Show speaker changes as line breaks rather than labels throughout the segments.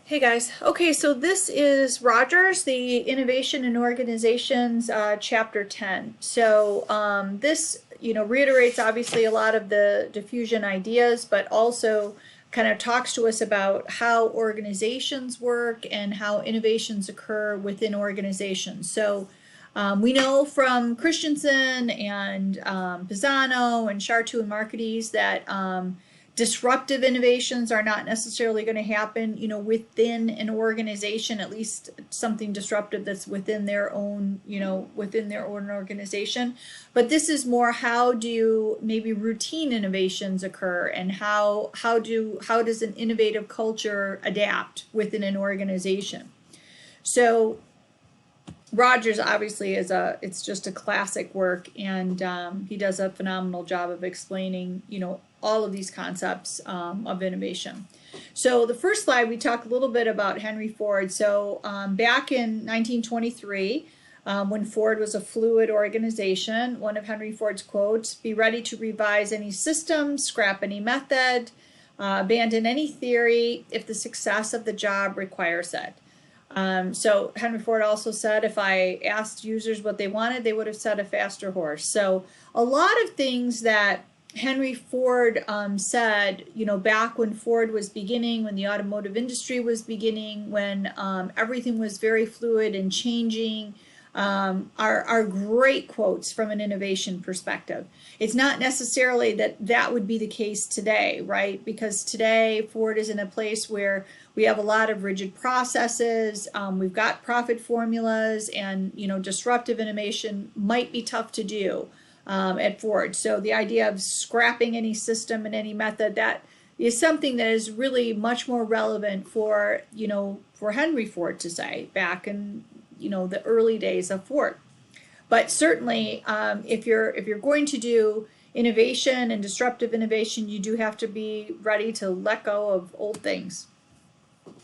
Hey guys. Okay, so this is Rogers, the Innovation in Organizations, Chapter 10. So this, reiterates obviously a lot of the diffusion ideas, but also kind of talks to us about how organizations work and how innovations occur within organizations. So we know from Christensen and Pisano and Chartoux and Marketese that disruptive innovations are not necessarily going to happen, within an organization, at least something disruptive that's within their own, within their own organization. But this is more, how do maybe routine innovations occur, and how does an innovative culture adapt within an organization? So Rogers obviously it's just a classic work, and he does a phenomenal job of explaining, all of these concepts of innovation. So the first slide, we talk a little bit about Henry Ford. So back in 1923, when Ford was a fluid organization, one of Henry Ford's quotes, "Be ready to revise any system, scrap any method, abandon any theory if the success of the job requires it." So Henry Ford also said, if I asked users what they wanted, they would have said a faster horse. So a lot of things that Henry Ford said, back when Ford was beginning, when the automotive industry was beginning, when everything was very fluid and changing, are great quotes from an innovation perspective. It's not necessarily that would be the case today, right? Because today Ford is in a place where we have a lot of rigid processes, we've got profit formulas, and disruptive innovation might be tough to do at Ford. So the idea of scrapping any system and any method, that is something that is really much more relevant for Henry Ford to say back in the early days of Ford. But certainly, if you're going to do innovation and disruptive innovation, you do have to be ready to let go of old things.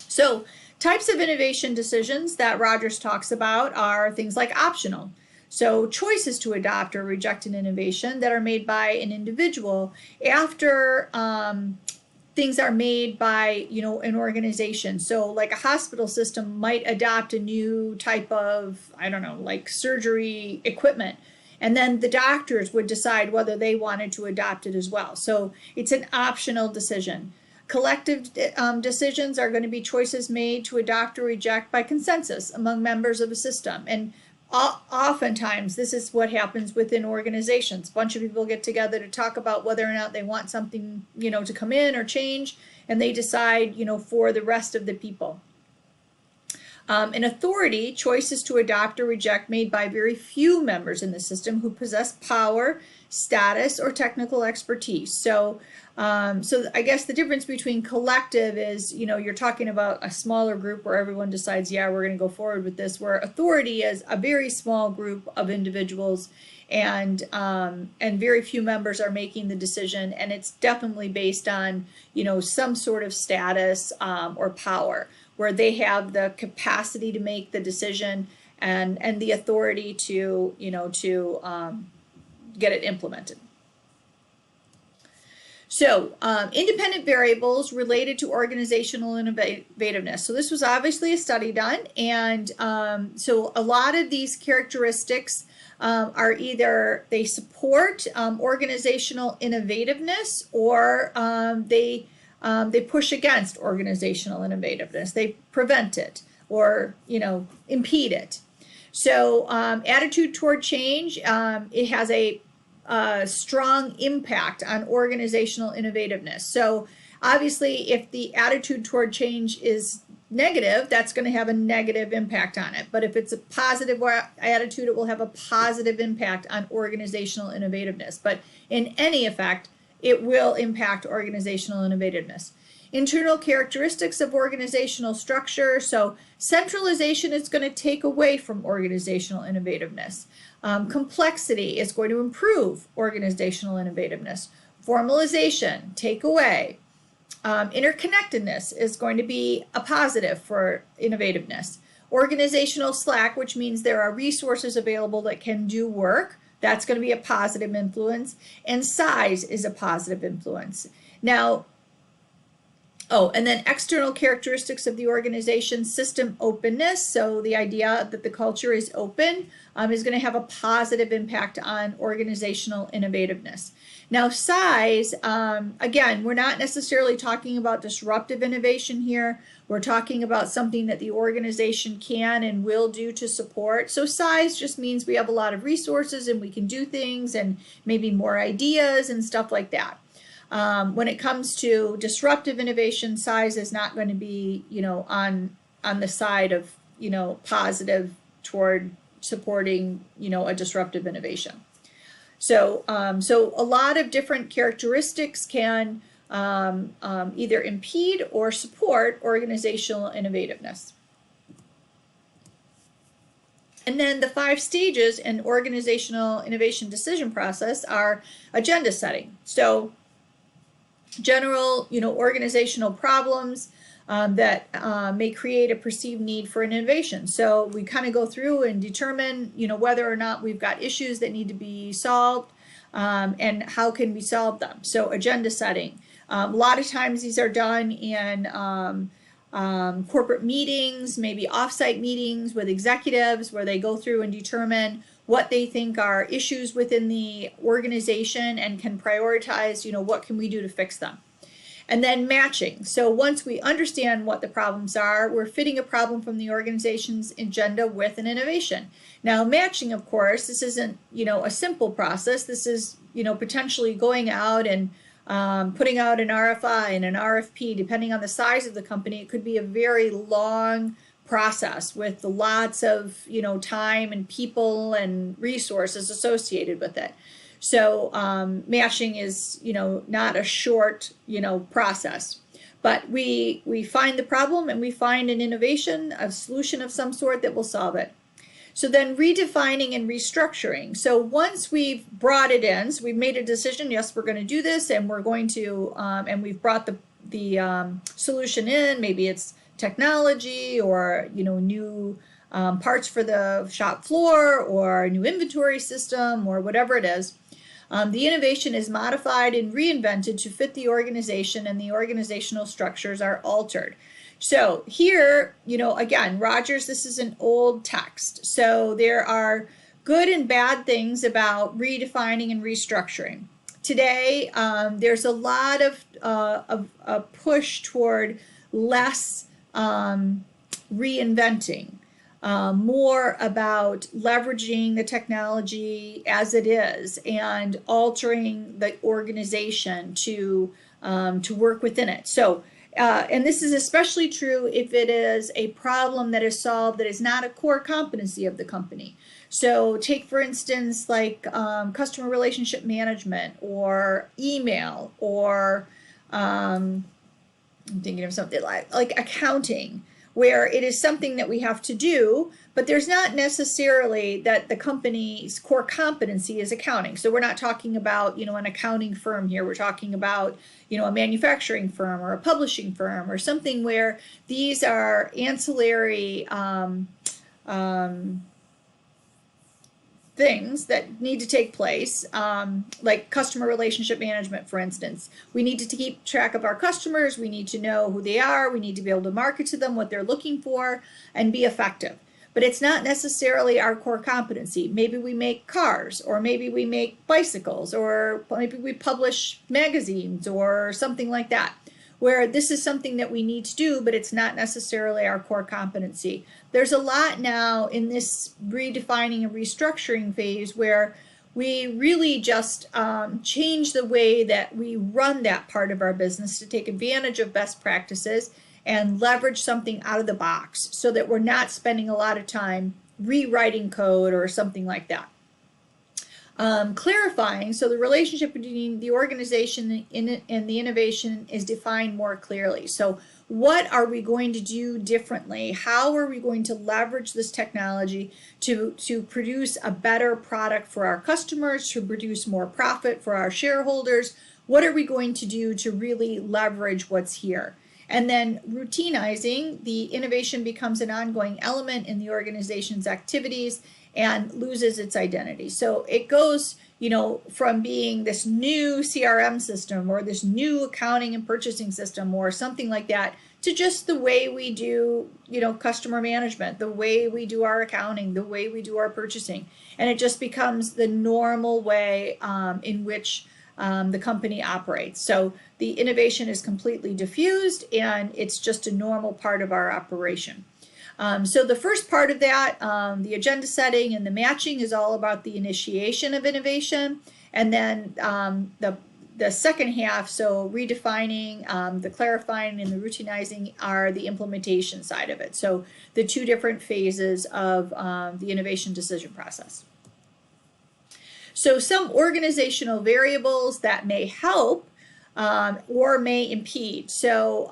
So types of innovation decisions that Rogers talks about are things like optional. So choices to adopt or reject an innovation that are made by an individual after things are made by an organization. So like a hospital system might adopt a new type of, I don't know, like surgery equipment, and then the doctors would decide whether they wanted to adopt it as well. So it's an optional decision. Collective decisions are going to be choices made to adopt or reject by consensus among members of a system. And oftentimes this is what happens within organizations. A bunch of people get together to talk about whether or not they want something, to come in or change, and they decide, for the rest of the people. An authority, choices to adopt or reject made by very few members in the system who possess power, status, or technical expertise. So I guess the difference between collective is, you're talking about a smaller group where everyone decides, yeah, we're going to go forward with this, where authority is a very small group of individuals, and very few members are making the decision, and it's definitely based on, some sort of status or power, where they have the capacity to make the decision and the authority to, get it implemented. So independent variables related to organizational innovativeness. So this was obviously a study done, and so a lot of these characteristics are either they support organizational innovativeness, or they push against organizational innovativeness. They prevent it, or impede it. So attitude toward change, it has a strong impact on organizational innovativeness. So obviously, if the attitude toward change is negative, that's going to have a negative impact on it. But if it's a positive attitude, it will have a positive impact on organizational innovativeness. But in any effect, it will impact organizational innovativeness. Internal characteristics of organizational structure. So centralization is going to take away from organizational innovativeness. Complexity is going to improve organizational innovativeness. Formalization, take away. Interconnectedness is going to be a positive for innovativeness. Organizational slack, which means there are resources available that can do work, that's going to be a positive influence. And size is a positive influence. Now, Oh, and then external characteristics of the organization, system openness. So the idea that the culture is open is going to have a positive impact on organizational innovativeness. Now, size, again, we're not necessarily talking about disruptive innovation here. We're talking about something that the organization can and will do to support. So size just means we have a lot of resources and we can do things and maybe more ideas and stuff like that. When it comes to disruptive innovation, size is not going to be, on the side of, positive toward supporting, a disruptive innovation. So, so a lot of different characteristics can either impede or support organizational innovativeness. And then the 5 stages in organizational innovation decision process are agenda setting. So general, organizational problems that may create a perceived need for an innovation. So we kind of go through and determine, whether or not we've got issues that need to be solved and how can we solve them. So agenda setting. A lot of times these are done in corporate meetings, maybe offsite meetings with executives where they go through and determine what they think are issues within the organization and can prioritize, what can we do to fix them. And then matching. So once we understand what the problems are, we're fitting a problem from the organization's agenda with an innovation. Now, matching, of course, this isn't, a simple process. This is, potentially going out and putting out an RFI and an RFP, depending on the size of the company. It could be a very long process with lots of, time and people and resources associated with it. So matching is, not a short, process. But we find the problem and we find an innovation, a solution of some sort that will solve it. So then redefining and restructuring. So once we've brought it in, so we've made a decision, yes, we're going to do this, and we're going to, and we've brought the solution in, maybe it's technology or, new parts for the shop floor or a new inventory system or whatever it is. The innovation is modified and reinvented to fit the organization, and the organizational structures are altered. So here, again, Rogers, this is an old text. So there are good and bad things about redefining and restructuring. Today, there's a lot of a push toward less reinventing. More about leveraging the technology as it is and altering the organization to work within it. So, and this is especially true if it is a problem that is solved that is not a core competency of the company. So take, for instance, like customer relationship management or email or I'm thinking of something like accounting, where it is something that we have to do, but there's not necessarily that the company's core competency is accounting. So we're not talking about, an accounting firm here. We're talking about, a manufacturing firm or a publishing firm or something where these are ancillary things that need to take place, like customer relationship management, for instance. We need to keep track of our customers. We need to know who they are. We need to be able to market to them what they're looking for and be effective. But it's not necessarily our core competency. Maybe we make cars, or maybe we make bicycles, or maybe we publish magazines or something like that, where this is something that we need to do, but it's not necessarily our core competency. There's a lot now in this redefining and restructuring phase where we really just change the way that we run that part of our business to take advantage of best practices and leverage something out of the box so that we're not spending a lot of time rewriting code or something like that. Clarifying, so the relationship between the organization and the innovation is defined more clearly. So what are we going to do differently? How are we going to leverage this technology to produce a better product for our customers, to produce more profit for our shareholders? What are we going to do to really leverage what's here? And then routinizing, the innovation becomes an ongoing element in the organization's activities, and loses its identity. So it goes, you know, from being this new CRM system or this new accounting and purchasing system or something like that to just the way we do, you know, customer management, the way we do our accounting, the way we do our purchasing. And it just becomes the normal way in which the company operates. So the innovation is completely diffused and it's just a normal part of our operation. So the first part of that, the agenda setting and the matching, is all about the initiation of innovation. And then the second half, so redefining, the clarifying, and the routinizing, are the implementation side of it. So the two different phases of the innovation decision process. So some organizational variables that may help or may impede. So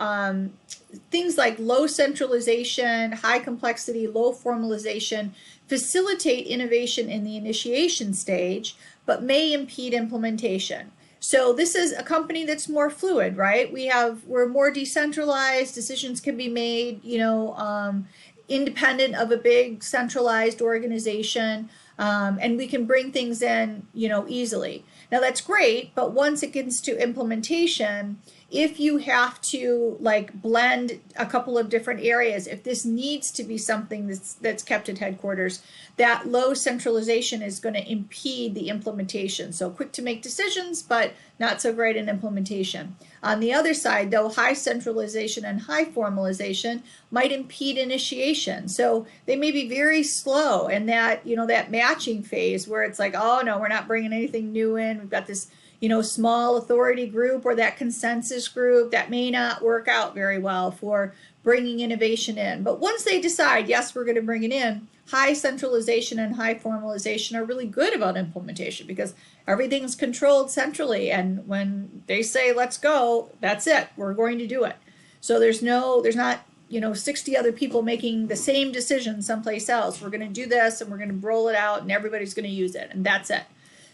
things like low centralization, high complexity, low formalization facilitate innovation in the initiation stage, but may impede implementation. So this is a company that's more fluid, right? We're more decentralized. Decisions can be made, you know, independent of a big centralized organization, and we can bring things in, you know, easily. Now that's great, but once it gets to implementation, if you have to like blend a couple of different areas, if this needs to be something that's kept at headquarters, that low centralization is going to impede the implementation. So quick to make decisions, but not so great in implementation. On the other side, though, high centralization and high formalization might impede initiation. So they may be very slow, and that, you know, that matching phase where it's like, oh no, we're not bringing anything new in. We've got this, you know, small authority group or that consensus group that may not work out very well for bringing innovation in. But once they decide, yes, we're going to bring it in, high centralization and high formalization are really good about implementation because everything's controlled centrally. And when they say, let's go, that's it. We're going to do it. So there's not, you know, 60 other people making the same decision someplace else. We're going to do this and we're going to roll it out and everybody's going to use it. And that's it.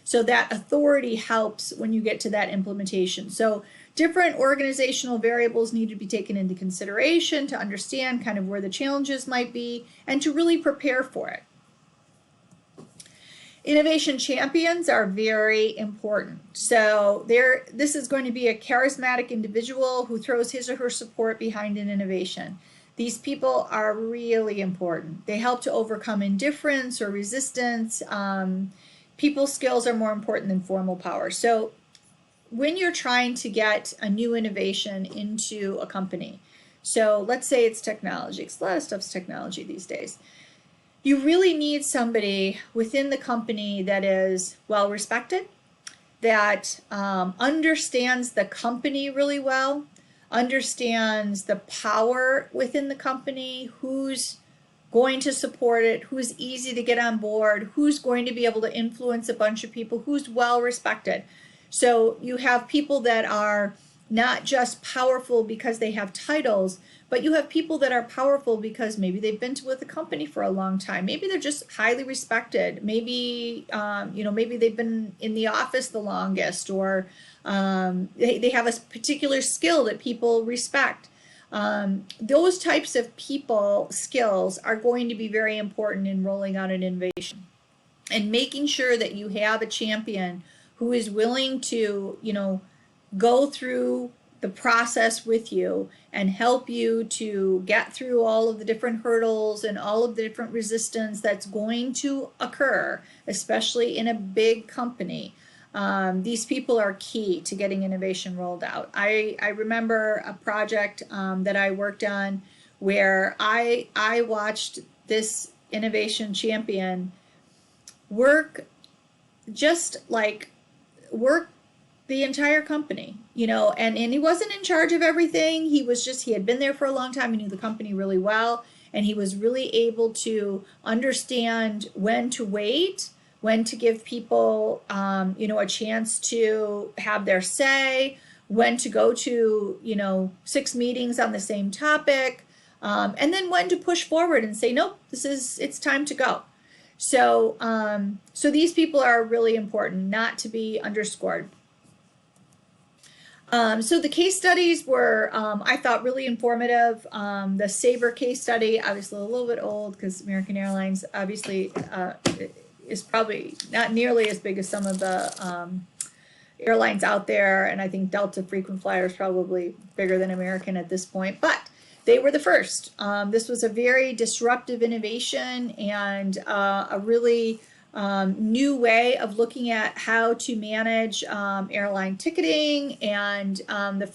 So that authority helps when you get to that implementation. So different organizational variables need to be taken into consideration to understand kind of where the challenges might be and to really prepare for it. Innovation champions are very important. So this is going to be a charismatic individual who throws his or her support behind an innovation. These people are really important. They help to overcome indifference or resistance. People skills are more important than formal power. So when you're trying to get a new innovation into a company, so let's say it's technology, because a lot of stuff's technology these days, you really need somebody within the company that is well respected, that understands the company really well, understands the power within the company, who's going to support it, who's easy to get on board, who's going to be able to influence a bunch of people, who's well respected. So you have people that are not just powerful because they have titles, but you have people that are powerful because maybe they've been with the company for a long time. Maybe they're just highly respected. Maybe, you know, maybe they've been in the office the longest, or they have a particular skill that people respect. Those types of people skills are going to be very important in rolling out an innovation and making sure that you have a champion who is willing to, you know, go through the process with you and help you to get through all of the different hurdles and all of the different resistance that's going to occur, especially in a big company. These people are key to getting innovation rolled out. I remember a project that I worked on where I watched this innovation champion work the entire company, you know, and he wasn't in charge of everything. He had been there for a long time. He knew the company really well, and he was really able to understand when to wait, when to give people, you know, a chance to have their say, when to go to, you know, 6 meetings on the same topic, and then when to push forward and say, nope, it's time to go. So, so these people are really important, not to be underscored. So the case studies were, I thought, really informative. The Sabre case study, obviously a little bit old because American Airlines obviously is probably not nearly as big as some of the airlines out there, and I think Delta frequent flyer is probably bigger than American at this point, but they were the first. This was a very disruptive innovation and a really new way of looking at how to manage airline ticketing, and the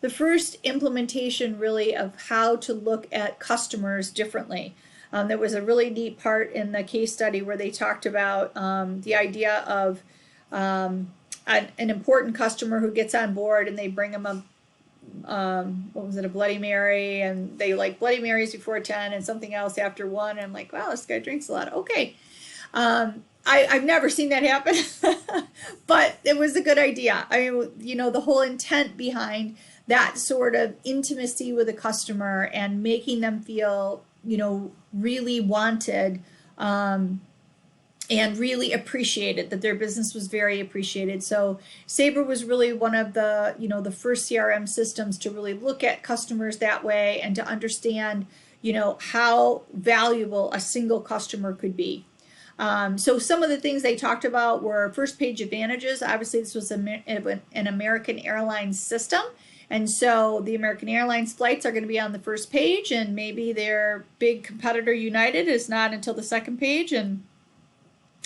first implementation really of how to look at customers differently. There was a really neat part in the case study where they talked about the idea of an important customer who gets on board and they bring them a what was it, a Bloody Mary, and they like Bloody Marys before 10 and something else after 1, and I'm like, wow, this guy drinks a lot. Okay. I've never seen that happen, but it was a good idea. I mean, you know, the whole intent behind that sort of intimacy with a customer and making them feel, you know, really wanted, and really appreciated, that their business was very appreciated. So Sabre was really one of the, you know, the first CRM systems to really look at customers that way and to understand, you know, how valuable a single customer could be. So some of the things they talked about were first page advantages. Obviously, this was an American Airlines system. And so the American Airlines flights are going to be on the first page, and maybe their big competitor United is not until the second page. And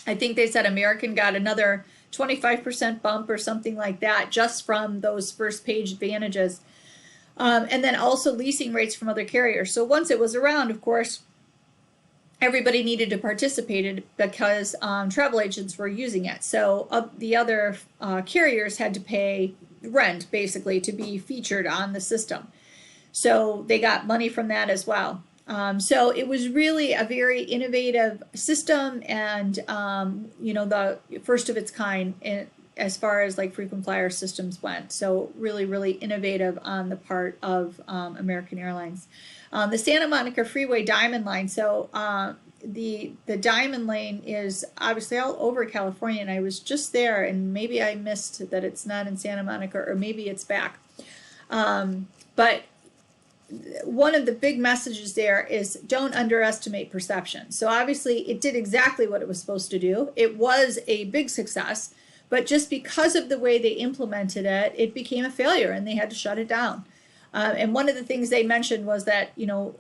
I think they said American got another 25% bump or something like that just from those first page advantages. And then also leasing rates from other carriers. So once it was around, of course, everybody needed to participate in it because travel agents were using it. So the other carriers had to pay rent, basically, to be featured on the system. So they got money from that as well. So it was really a very innovative system, and you know, the first of its kind as far as like frequent flyer systems went. So really, really innovative on the part of American Airlines. The Santa Monica Freeway Diamond Line. So the Diamond Lane is obviously all over California, and I was just there, and maybe I missed that it's not in Santa Monica, or maybe it's back. But one of the big messages there is don't underestimate perception. So obviously it did exactly what it was supposed to do. It was a big success, but just because of the way they implemented it, it became a failure and they had to shut it down. And one of the things they mentioned was that, you know,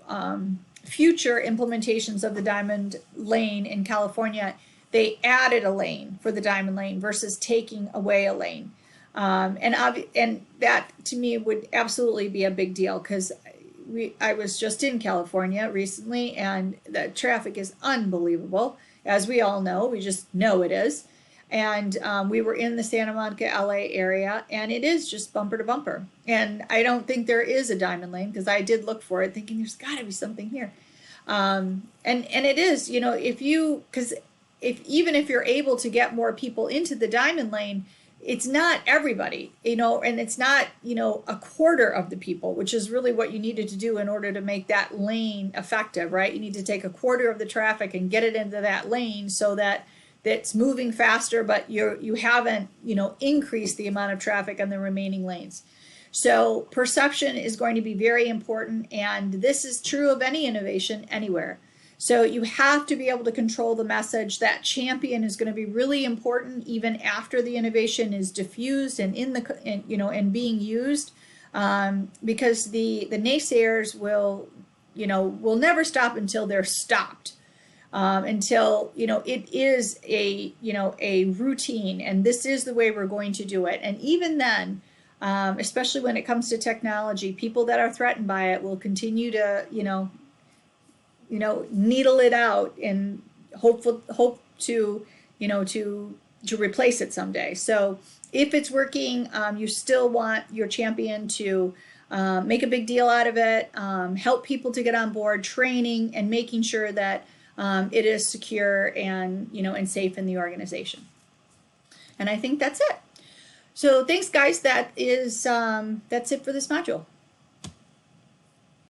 future implementations of the Diamond Lane in California, they added a lane for the Diamond Lane versus taking away a lane. And that to me would absolutely be a big deal, because I was just in California recently, and the traffic is unbelievable, as we all know. We just know it is. And we were in the Santa Monica, LA area, and it is just bumper to bumper. And I don't think there is a Diamond Lane, because I did look for it, thinking there's got to be something here. And it is, you know, even if you're able to get more people into the Diamond Lane, it's not everybody, you know, and it's not, you know, a quarter of the people, which is really what you needed to do in order to make that lane effective, right? You need to take a quarter of the traffic and get it into that lane so that that's moving faster, but you haven't, you know, increased the amount of traffic on the remaining lanes. So perception is going to be very important, and this is true of any innovation anywhere. So you have to be able to control the message. That champion is going to be really important even after the innovation is diffused and and being used, because the naysayers will never stop until they're stopped. Until, you know, it is a routine, and this is the way we're going to do it. And even then, especially when it comes to technology, people that are threatened by it will continue to, needle it out and hope to replace it someday. So if it's working, you still want your champion to make a big deal out of it, help people to get on board, training, and making sure that it is secure and safe in the organization. And I think that's it. So thanks, guys. That's it for this module.